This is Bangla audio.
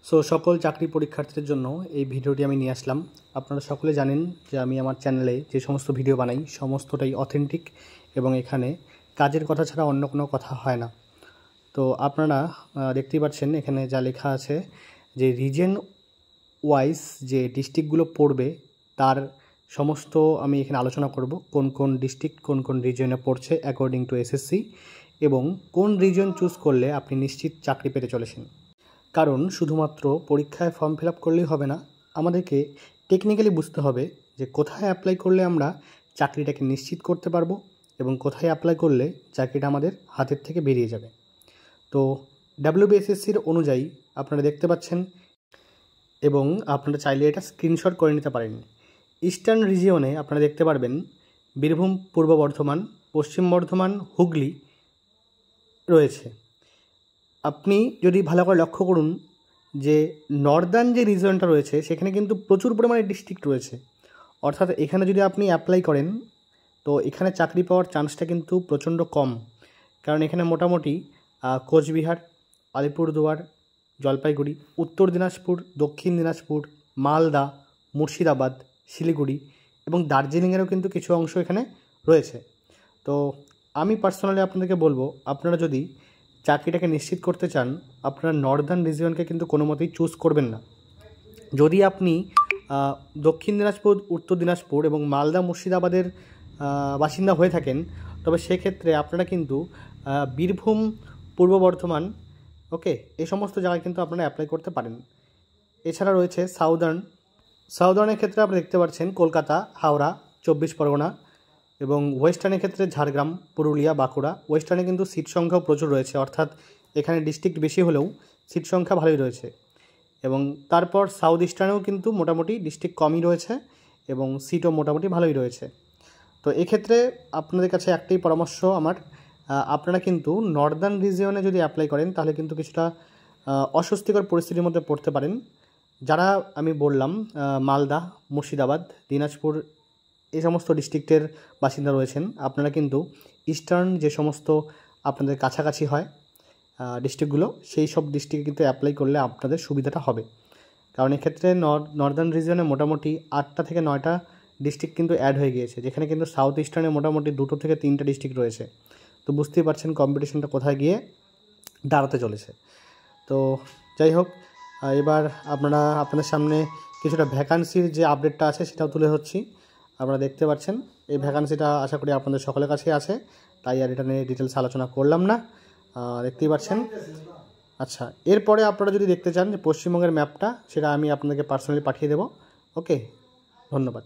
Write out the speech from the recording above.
সো সকল চাকরি পরীক্ষার্থীদের জন্য এই ভিডিওটি আমি নিয়ে আসলাম। আপনারা সকলে জানেন যে আমি আমার চ্যানেলে যে সমস্ত ভিডিও বানাই সমস্তটাই অথেন্টিক এবং এখানে কাজের কথা ছাড়া অন্য কোনো কথা হয় না। তো আপনারা দেখতেই পাচ্ছেন এখানে যা লেখা আছে যে রিজন ওয়াইজ যে ডিস্ট্রিক্টগুলো পড়বে তার সমস্ত আমি এখানে আলোচনা করব, কোন কোন ডিস্ট্রিক্ট কোন কোন রিজনে পড়ছে অ্যাকর্ডিং টু এসএসসি এবং কোন রিজন চুজ করলে আপনি নিশ্চিত চাকরি পেতে চলেছেন। কারণ শুধুমাত্র পরীক্ষায় ফর্ম ফিল আপ করলেই হবে না, আমাদেরকে টেকনিক্যালি বুঝতে হবে যে কোথায় অ্যাপ্লাই করলে আমরা চাকরিটাকে নিশ্চিত করতে পারবো এবং কোথায় অ্যাপ্লাই করলে চাকরিটা আমাদের হাতের থেকে বেরিয়ে যাবে। তো ডাব্লিউবিএসএসসির অনুযায়ী আপনারা দেখতে পাচ্ছেন এবং আপনারা চাইলে এটা স্ক্রিনশট করে নিতে পারেন। ইস্টার্ন রিজিয়নে আপনারা দেখতে পারবেন বীরভূম, পূর্ব বর্ধমান, পশ্চিম বর্ধমান, হুগলি রয়েছে। আপনি যদি ভালো করে লক্ষ্য করুন যে নর্দার্ন যে রিজনটা রয়েছে সেখানে কিন্তু প্রচুর পরিমাণে ডিস্ট্রিক্ট রয়েছে, অর্থাৎ এখানে যদি আপনি অ্যাপ্লাই করেন তো এখানে চাকরি পাওয়ার চান্সটা কিন্তু প্রচণ্ড কম। কারণ এখানে মোটামুটি কোচবিহার, আলিপুরদুয়ার, জলপাইগুড়ি, উত্তর দিনাজপুর, দক্ষিণ দিনাজপুর, মালদা, মুর্শিদাবাদ, শিলিগুড়ি এবং দার্জিলিংয়েরও কিন্তু কিছু অংশ এখানে রয়েছে। তো আমি পার্সোনালি আপনাদেরকে বলবো, আপনারা যদি চাকরিটাকে নিশ্চিত করতে চান আপনারা নর্দার্ন রিজিয়নকে কিন্তু কোনো মতেই চুজ করবেন না। যদি আপনি দক্ষিণ দিনাজপুর, উত্তর দিনাজপুর এবং মালদা, মুর্শিদাবাদের বাসিন্দা হয়ে থাকেন তবে সেক্ষেত্রে আপনারা কিন্তু বীরভূম, পূর্ব বর্ধমান, ওকে, এই সমস্ত জায়গায় কিন্তু আপনারা অ্যাপ্লাই করতে পারেন। এছাড়া রয়েছে সাউদার্নের ক্ষেত্রে আপনি দেখতে পাচ্ছেন কলকাতা, হাওড়া, 24 পরগনা এবং ওয়েস্টার্নের ক্ষেত্রে ঝাড়গ্রাম, পুরুলিয়া, বাঁকুড়া। ওয়েস্টার্নে কিন্তু সিট সংখ্যাও প্রচুর রয়েছে, অর্থাৎ এখানে ডিস্ট্রিক্ট বেশি হলেও সিট সংখ্যা ভালোই রয়েছে। এবং তারপর সাউথ ইস্টার্নেও কিন্তু মোটামুটি ডিস্ট্রিক্ট কমই রয়েছে এবং সিটও মোটামুটি ভালোই রয়েছে। তো এক্ষেত্রে আপনাদের কাছে একটাই পরামর্শ আমার, আপনারা কিন্তু নর্দার্ন রিজিয়নে যদি অ্যাপ্লাই করেন তাহলে কিন্তু কিছুটা অস্বস্তিকর পরিস্থিতির মধ্যে পড়তে পারেন। যারা আমি বললাম মালদা, মুর্শিদাবাদ, দিনাজপুর এই সমস্ত ডিস্ট্রিক্টের বাসিন্দা রয়েছেন, আপনারা কিন্তু ইস্টার্ন যে সমস্ত আপনাদের কাছাকাছি হয় ডিস্ট্রিক্টগুলো সেই সব ডিস্ট্রিক্টে কিন্তু অ্যাপ্লাই করলে আপনাদের সুবিধাটা হবে। কারণ এক্ষেত্রে নর্দার্ন রিজিয়নে মোটামুটি 8টা থেকে 9টা ডিস্ট্রিক্ট কিন্তু অ্যাড হয়ে গিয়েছে, যেখানে কিন্তু সাউথ ইস্টার্নে মোটামুটি 2 থেকে 3টা ডিস্ট্রিক্ট রয়েছে। তো বুঝতেই পারছেন কম্পিটিশনটা কোথায় গিয়ে দাঁড়াতে চলেছে। তো যাই হোক, এবার আপনাদের সামনে কিছুটা ভ্যাকান্সির যে আপডেটটা আছে সেটাও তুলে ধরছি। আপনারা দেখতে পাচ্ছেন এই ভ্যাকান্সিটা আশা করি আপনাদের সকলের কাছে আছে, তাই আর এটা নিয়ে ডিটেলস আলোচনা করলাম না। দেখতেই পাচ্ছেন। আচ্ছা, এরপরে আপনারা যদি দেখতে চান যে পশ্চিমবঙ্গের ম্যাপটা, সেটা আমি আপনাদেরকে পার্সোনালি পাঠিয়ে দেবো। ওকে, ধন্যবাদ।